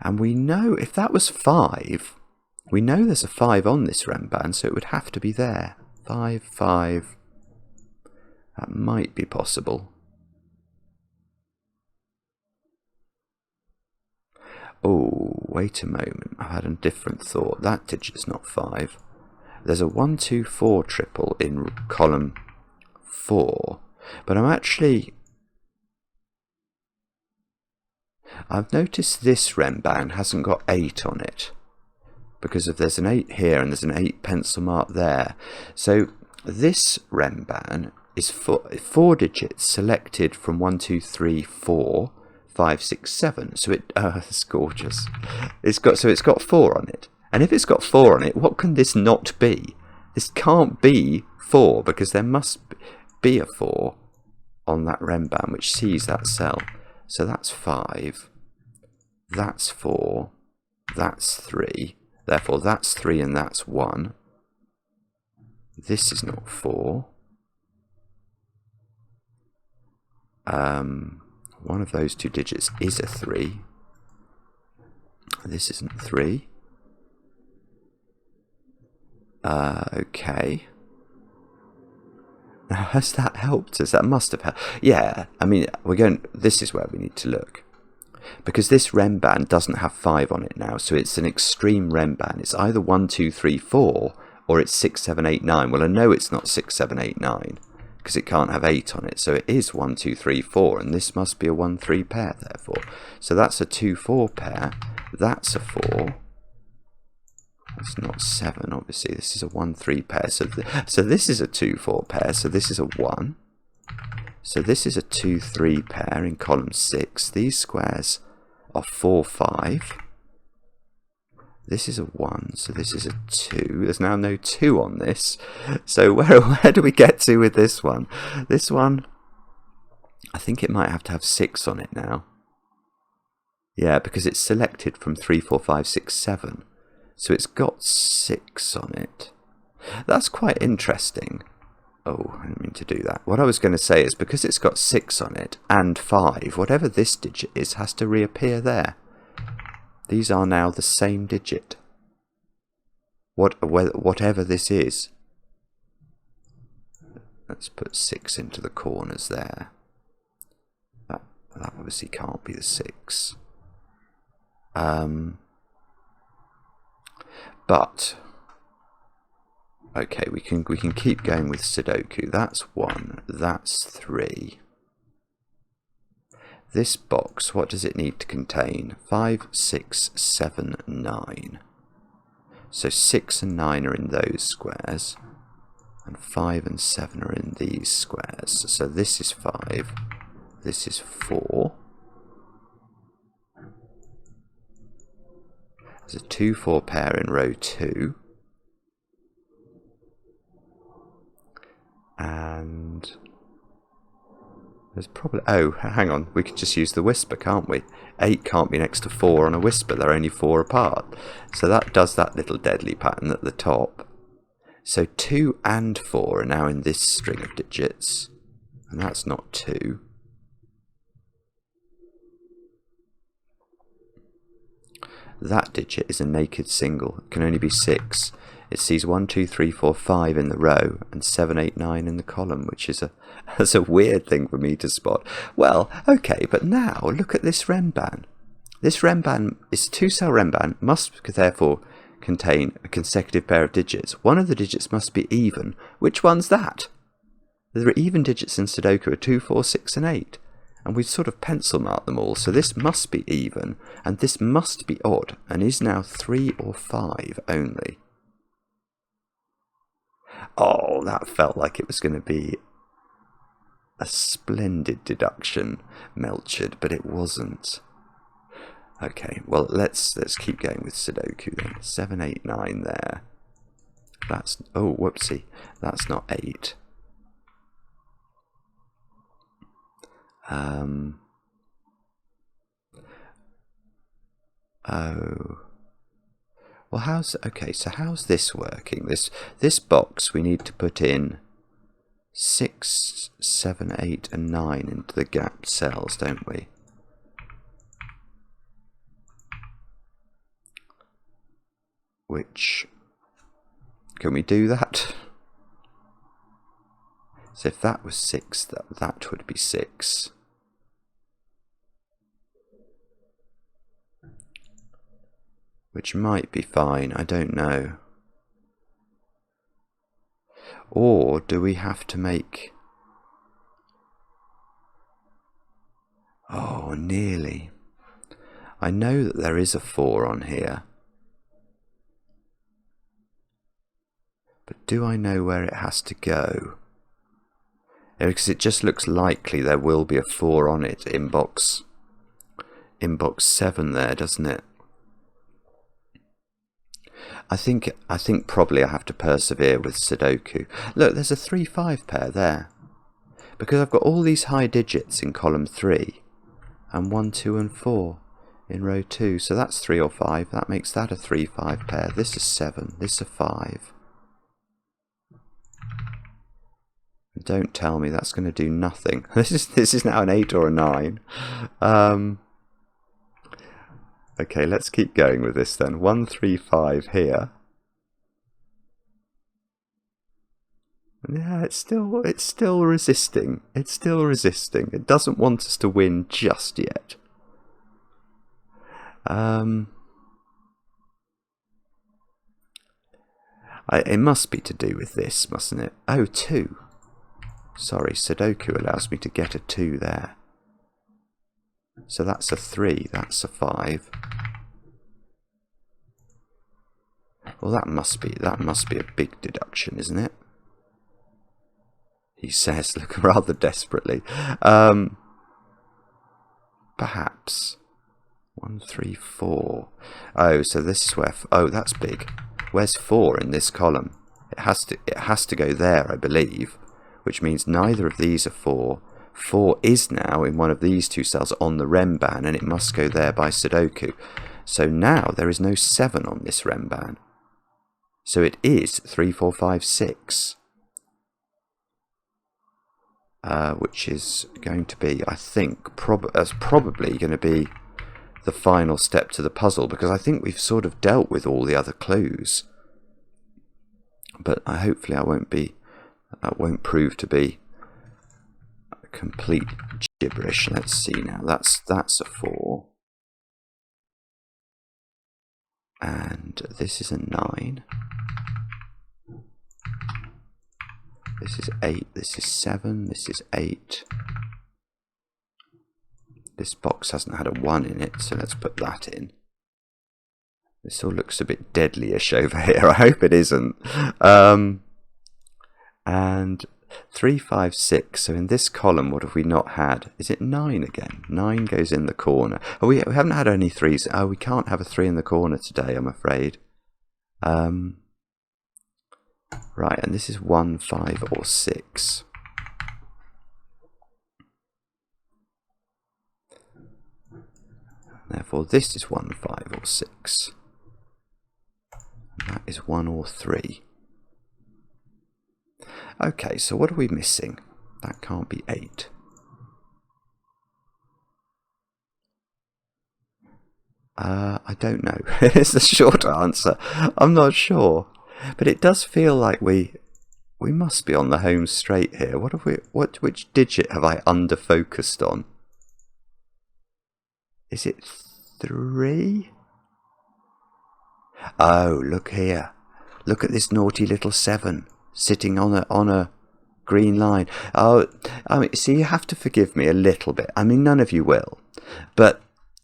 [SPEAKER 1] And we know if that was 5, we know there's a 5 on this Renban, so it would have to be there. 5, 5. That might be possible. Oh, wait a moment. I had a different thought. That digit's not 5. There's a 1, 2, 4 triple in column 4. But I've noticed this Renban hasn't got 8 on it, because there's an 8 here and there's an 8 pencil mark there. So this Renban is 4 digits selected from 1, 2, 3, 4, 5, 6, 7. So it's gorgeous. It's got 4 on it. And if it's got 4 on it, what can this not be? This can't be 4, because there must be a 4 on that Renban which sees that cell. So that's 5, that's 4, that's 3, therefore that's 3 and that's 1. This is not 4. One of those 2 digits is a 3. This isn't 3. Okay. Now, has that helped us? That must have helped. Yeah, I mean, this is where we need to look. Because this Renban doesn't have 5 on it now, so it's an extreme Renban. It's either 1, 2, 3, 4, or it's 6, 7, 8, 9. Well, I know it's not 6, 7, 8, 9, because it can't have 8 on it. So it is 1, 2, 3, 4, and this must be a 1, 3 pair, therefore. So that's a 2, 4 pair. That's a 4. That's not 7, obviously. This is a 1, 3 pair. So this is a 2, 4 pair. So this is a 1. So this is a 2, 3 pair in column 6. These squares are 4, 5. This is a 1. So this is a 2. There's now no 2 on this. So where do we get to with this one? This one, I think it might have to have 6 on it now. Yeah, because it's selected from 3, 4, 5, 6, 7. So it's got 6 on it. That's quite interesting. Oh, I didn't mean to do that. What I was going to say is, because it's got 6 on it and 5, whatever this digit is has to reappear there. These are now the same digit. Whatever this is. Let's put 6 into the corners there. That obviously can't be the 6. But okay, we can keep going with Sudoku. That's 1. That's 3. this box, what does it need to contain? 5, 6, 7, 9. So 6 and 9 are in those squares, and 5 and 7 are in these squares. So this is 5, this is 4. There's a 2, 4 pair in row 2. And there's probably... oh, hang on. We could just use the whisper, can't we? 8 can't be next to 4 on a whisper. They're only 4 apart. So that does that little deadly pattern at the top. So 2 and 4 are now in this string of digits. And that's not 2. That digit is a naked single. It can only be 6. It sees 1, 2, 3, 4, 5 in the row and 7, 8, 9 in the column, which is that's a weird thing for me to spot. Well, okay, but now look at this Renban. This Renban is a 2-cell Renban, must therefore contain a consecutive pair of digits. One of the digits must be even. Which one's that? There are even digits in Sudoku of 2, 4, 6 and 8. And we've sort of pencil marked them all, so this must be even, and this must be odd, and is now 3 or 5 only. Oh, that felt like it was going to be a splendid deduction, Melchard, but it wasn't. Okay, well, let's keep going with Sudoku then. 7, 8, 9 there. That's... oh, whoopsie. That's not 8. Oh... well, how's... okay, so how's this working? This box, we need to put in 6, 7, 8 and 9 into the gapped cells, don't we? Which... can we do that? So if that was 6, that would be 6. Which might be fine, I don't know. Or do we have to make... oh, nearly. I know that there is a 4 on here. But do I know where it has to go? Because it just looks likely there will be a 4 on it in box 7 there, doesn't it? I think probably I have to persevere with Sudoku. Look, there's a 3, 5 pair there. Because I've got all these high digits in column 3 and 1, 2 and 4 in row 2. So that's 3 or 5. That makes that a 3, 5 pair. This is 7. This is a 5. Don't tell me that's going to do nothing. This is now an 8 or a 9. Okay, let's keep going with this then. 1, 3, 5 here. Yeah, it's still resisting. It's still resisting. It doesn't want us to win just yet. It must be to do with this, mustn't it? Oh, 2. Sorry, Sudoku allows me to get a 2 there. So that's a 3, that's a 5. Well, that must be a big deduction, isn't it? He says, looking rather desperately. Perhaps 1, 3, 4. Oh, so this is where... oh, that's big. Where's 4 in this column? It has to go there, I believe, which means neither of these are 4. 4 is now in one of these 2 cells on the Renban, and it must go there by Sudoku. So now there is no 7 on this Renban. So it is 3, 4, 5, 6. Which is going to be, I think, probably going to be the final step to the puzzle, because I think we've sort of dealt with all the other clues. But hopefully I won't prove to be complete gibberish. Let's see now. That's a 4. And this is a 9. This is 8. This is 7. This is 8. This box hasn't had a 1 in it, so let's put that in. This all looks a bit deadly-ish over here. I hope it isn't. And 3, 5, 6. So in this column, what have we not had? Is it 9 again? 9 goes in the corner. Oh, we haven't had any 3s. Oh, we can't have a 3 in the corner today, I'm afraid. Right, and this is 1, 5, or 6. Therefore, this is 1, 5, or 6. And that is 1 or 3. Okay, so what are we missing? That can't be 8. I don't know. It's the short answer. I'm not sure. But it does feel like we must be on the home straight here. Which digit have I under-focused on? Is it 3? Oh, look here. Look at this naughty little 7 sitting on a green line. Oh, I mean, see, you have to forgive me a little bit. I mean, none of you will. But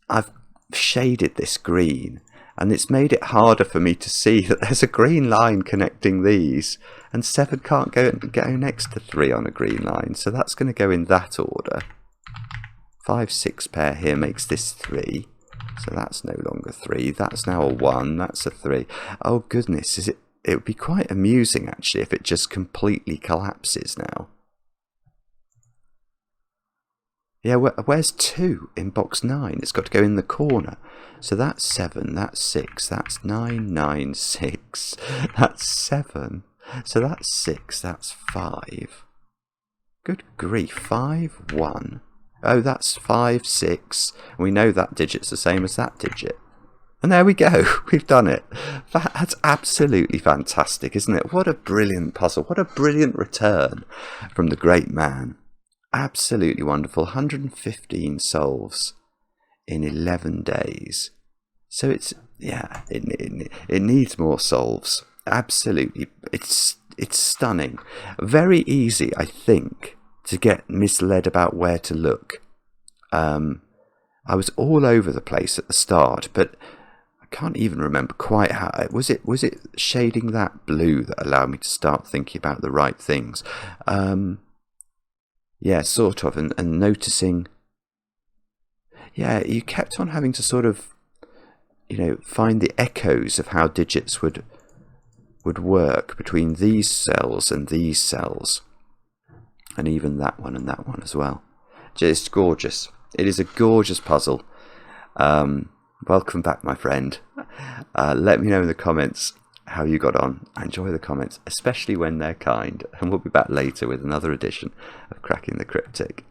[SPEAKER 1] I've shaded this green, and it's made it harder for me to see that there's a green line connecting these, and 7 can't go next to 3 on a green line, so that's going to go in that order. 5, 6 pair here makes this 3, so that's no longer 3. That's now a 1. That's a 3. Oh goodness, it would be quite amusing actually if it just completely collapses now. Yeah, where's 2 in box 9? It's got to go in the corner. So that's 7, that's 6, that's 9, 9, 6, that's 7. So that's 6, that's 5. Good grief, 5, 1. Oh, that's 5, 6. We know that digit's the same as that digit. And there we go. We've done it. That's absolutely fantastic, isn't it? What a brilliant puzzle. What a brilliant return from the great man. Absolutely wonderful. 115 solves in 11 days. So it's, yeah, it needs more solves. Absolutely. It's stunning. Very easy, I think, to get misled about where to look. I was all over the place at the start, but I can't even remember quite how. Was it shading that blue that allowed me to start thinking about the right things? Yeah, sort of, and noticing. Yeah, you kept on having to sort of, find the echoes of how digits would work between these cells and these cells, and even that one and that one as well. Just gorgeous. It is a gorgeous puzzle. Welcome back, my friend. Let me know in the comments how you got on. I enjoy the comments, especially when they're kind. And we'll be back later with another edition of Cracking the Cryptic.